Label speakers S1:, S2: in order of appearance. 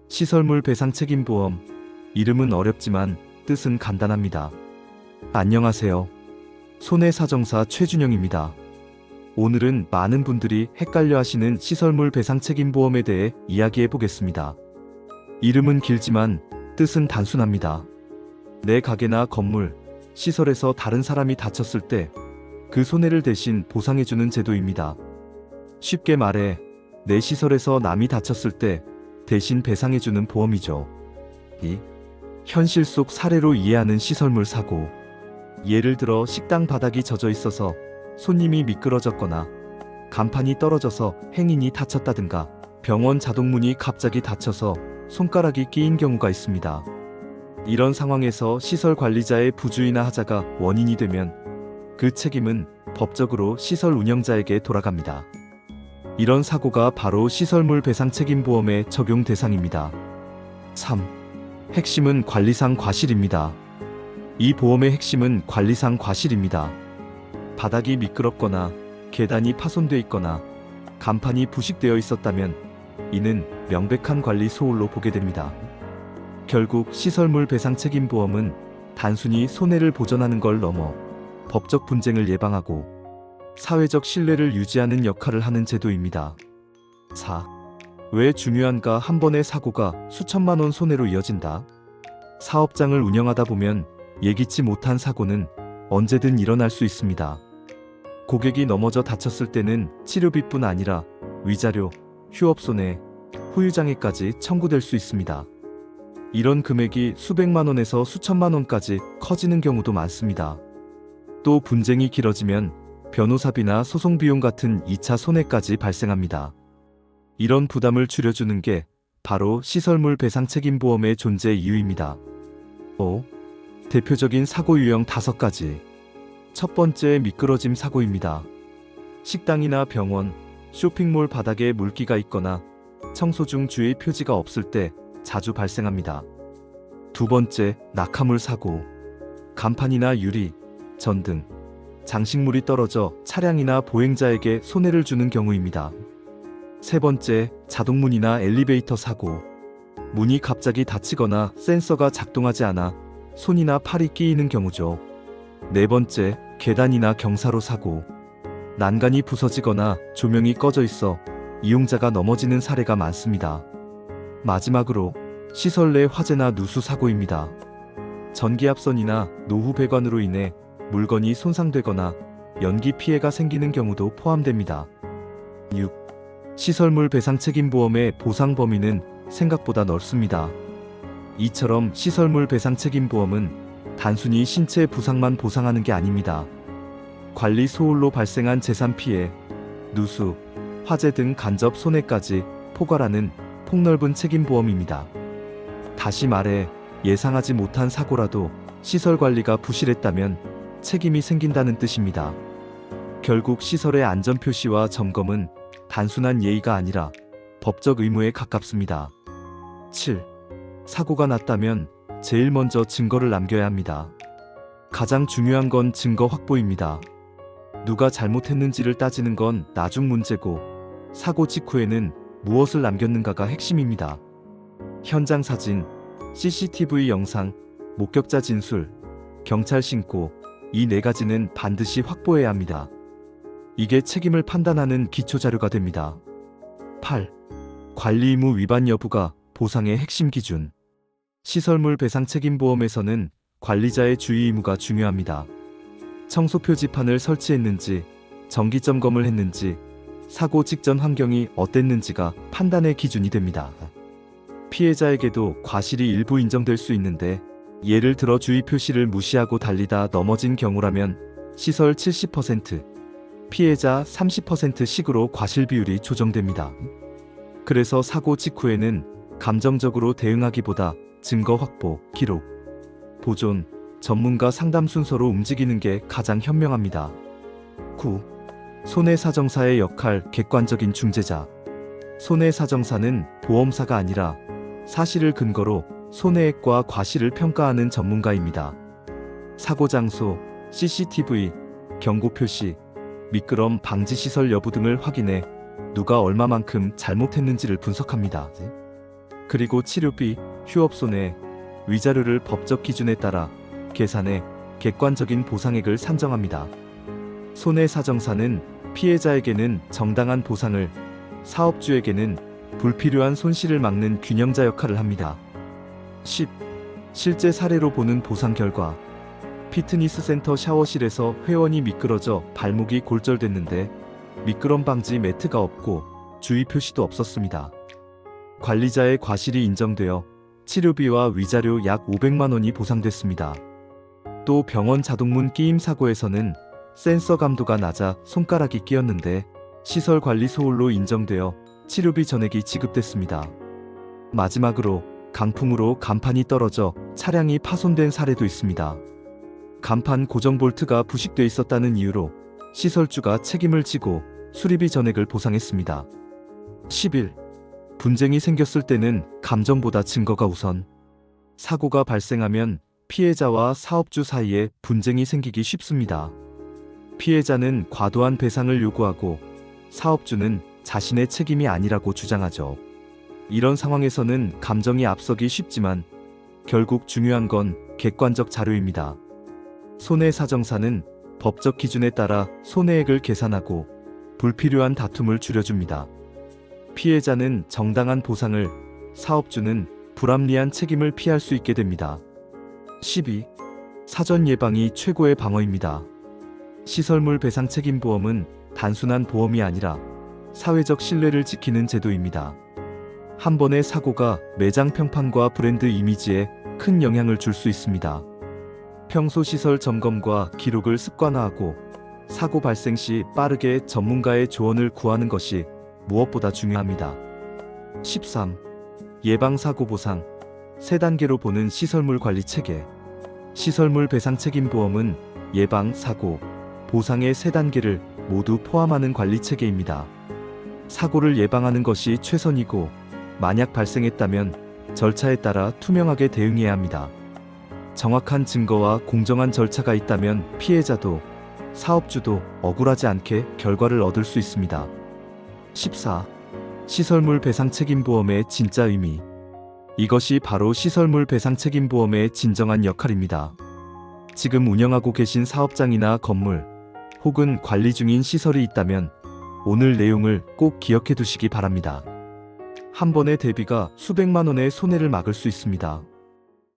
S1: 시설물 배상 책임보험. 이름은 어렵지만 뜻은 간단합니다. 안녕하세요. 손해사정사 최준영입니다. 오늘은 많은 분들이 헷갈려 하시는 시설물 배상 책임보험에 대해 이야기해 보겠습니다. 이름은 길지만 뜻은 단순합니다. 내 가게나 건물, 시설에서 다른 사람이 다쳤을 때 그 손해를 대신 보상해주는 제도입니다. 쉽게 말해 내 시설에서 남이 다쳤을 때 대신 배상해주는 보험이죠. 현실 속 사례로 이해하는 시설물 사고. 예를 들어 식당 바닥이 젖어 있어서 손님이 미끄러졌거나 간판이 떨어져서 행인이 다쳤다든가 병원 자동문이 갑자기 닫혀서 손가락이 끼인 경우가 있습니다. 이런 상황에서 시설 관리자의 부주의나 하자가 원인이 되면 그 책임은 법적으로 시설 운영자에게 돌아갑니다. 이런 사고가 바로 시설물 배상 책임보험의 적용 대상입니다. 3. 핵심은 관리상 과실입니다. 이 보험의 핵심은 관리상 과실입니다. 바닥이 미끄럽거나 계단이 파손돼 있거나 간판이 부식되어 있었다면 이는 명백한 관리 소홀로 보게 됩니다. 결국 시설물 배상 책임보험은 단순히 손해를 보전하는 걸 넘어 법적 분쟁을 예방하고 사회적 신뢰를 유지하는 역할을 하는 제도입니다. 4. 왜 중요한가? 한 번의 사고가 수천만 원 손해로 이어진다. 사업장을 운영하다 보면 예기치 못한 사고는 언제든 일어날 수 있습니다. 고객이 넘어져 다쳤을 때는 치료비뿐 아니라 위자료, 휴업손해, 후유장애까지 청구될 수 있습니다. 이런 금액이 수백만 원에서 수천만 원까지 커지는 경우도 많습니다. 또 분쟁이 길어지면 변호사비나 소송비용 같은 2차 손해까지 발생합니다. 이런 부담을 줄여주는 게 바로 시설물 배상 책임보험의 존재 이유입니다. 5. 대표적인 사고 유형 5가지. 첫 번째, 미끄러짐 사고입니다. 식당이나 병원, 쇼핑몰 바닥에 물기가 있거나 청소 중 주의 표지가 없을 때 자주 발생합니다. 두 번째, 낙하물 사고. 간판이나 유리, 전등, 장식물이 떨어져 차량이나 보행자에게 손해를 주는 경우입니다. 세 번째, 자동문이나 엘리베이터 사고. 문이 갑자기 닫히거나 센서가 작동하지 않아 손이나 팔이 끼이는 경우죠. 네 번째, 계단이나 경사로 사고. 난간이 부서지거나 조명이 꺼져 있어 이용자가 넘어지는 사례가 많습니다. 마지막으로 시설 내 화재나 누수 사고입니다. 전기압선이나 노후 배관으로 인해 물건이 손상되거나 연기 피해가 생기는 경우도 포함됩니다. 6. 시설물 배상 책임보험의 보상 범위는 생각보다 넓습니다. 이처럼 시설물 배상 책임보험은 단순히 신체 부상만 보상하는 게 아닙니다. 관리 소홀로 발생한 재산 피해, 누수, 화재 등 간접 손해까지 포괄하는 폭넓은 책임보험입니다. 다시 말해 예상하지 못한 사고라도 시설 관리가 부실했다면 책임이 생긴다는 뜻입니다. 결국 시설의 안전 표시와 점검은 단순한 예의가 아니라 법적 의무에 가깝습니다. 7. 사고가 났다면 제일 먼저 증거를 남겨야 합니다. 가장 중요한 건 증거 확보입니다. 누가 잘못했는지를 따지는 건 나중 문제고 사고 직후에는 무엇을 남겼는가가 핵심입니다. 현장 사진, CCTV 영상, 목격자 진술, 경찰 신고, 이 4가지는 반드시 확보해야 합니다. 이게 책임을 판단하는 기초자료가 됩니다. 8. 관리 의무 위반 여부가 보상의 핵심 기준. 시설물 배상 책임보험에서는 관리자의 주의 의무가 중요합니다. 청소 표지판을 설치했는지, 정기 점검을 했는지, 사고 직전 환경이 어땠는지가 판단의 기준이 됩니다. 피해자에게도 과실이 일부 인정될 수 있는데 예를 들어 주의 표시를 무시하고 달리다 넘어진 경우라면 시설 70%, 피해자 30%씩으로 과실 비율이 조정됩니다. 그래서 사고 직후에는 감정적으로 대응하기보다 증거 확보, 기록, 보존, 전문가 상담 순서로 움직이는 게 가장 현명합니다. 9. 손해사정사의 역할, 객관적인 중재자. 손해사정사는 보험사가 아니라 사실을 근거로 손해액과 과실을 평가하는 전문가입니다. 사고 장소, CCTV, 경고 표시, 미끄럼 방지 시설 여부 등을 확인해 누가 얼마만큼 잘못했는지를 분석합니다. 그리고 치료비, 휴업손해, 위자료를 법적 기준에 따라 계산해 객관적인 보상액을 산정합니다. 손해사정사는 피해자에게는 정당한 보상을, 사업주에게는 불필요한 손실을 막는 균형자 역할을 합니다. 10. 실제 사례로 보는 보상 결과. 피트니스 센터 샤워실에서 회원이 미끄러져 발목이 골절됐는데 미끄럼 방지 매트가 없고 주의 표시도 없었습니다. 관리자의 과실이 인정되어 치료비와 위자료 약 500만 원이 보상됐습니다. 또 병원 자동문 끼임 사고에서는 센서 감도가 낮아 손가락이 끼었는데 시설 관리 소홀로 인정되어 치료비 전액이 지급됐습니다. 마지막으로 강풍으로 간판이 떨어져 차량이 파손된 사례도 있습니다. 간판 고정 볼트가 부식돼 있었다는 이유로 시설주가 책임을 지고 수리비 전액을 보상했습니다. 11. 분쟁이 생겼을 때는 감정보다 증거가 우선. 사고가 발생하면 피해자와 사업주 사이에 분쟁이 생기기 쉽습니다. 피해자는 과도한 배상을 요구하고 사업주는 자신의 책임이 아니라고 주장하죠. 이런 상황에서는 감정이 앞서기 쉽지만 결국 중요한 건 객관적 자료입니다. 손해사정사는 법적 기준에 따라 손해액을 계산하고 불필요한 다툼을 줄여줍니다. 피해자는 정당한 보상을, 사업주는 불합리한 책임을 피할 수 있게 됩니다. 12. 사전 예방이 최고의 방어입니다. 시설물 배상 책임보험은 단순한 보험이 아니라 사회적 신뢰를 지키는 제도입니다. 한 번의 사고가 매장 평판과 브랜드 이미지에 큰 영향을 줄 수 있습니다. 평소 시설 점검과 기록을 습관화하고 사고 발생 시 빠르게 전문가의 조언을 구하는 것이 무엇보다 중요합니다. 13. 예방사고 보상. 3단계로 보는 시설물 관리 체계. 시설물 배상 책임보험은 예방, 사고, 보상의 3단계를 모두 포함하는 관리 체계입니다. 사고를 예방하는 것이 최선이고 만약 발생했다면 절차에 따라 투명하게 대응해야 합니다. 정확한 증거와 공정한 절차가 있다면 피해자도 사업주도 억울하지 않게 결과를 얻을 수 있습니다. 14. 시설물 배상 책임보험의 진짜 의미. 이것이 바로 시설물 배상 책임보험의 진정한 역할입니다. 지금 운영하고 계신 사업장이나 건물 혹은 관리 중인 시설이 있다면 오늘 내용을 꼭 기억해 두시기 바랍니다. 한 번의 대비가 수백만 원의 손해를 막을 수 있습니다.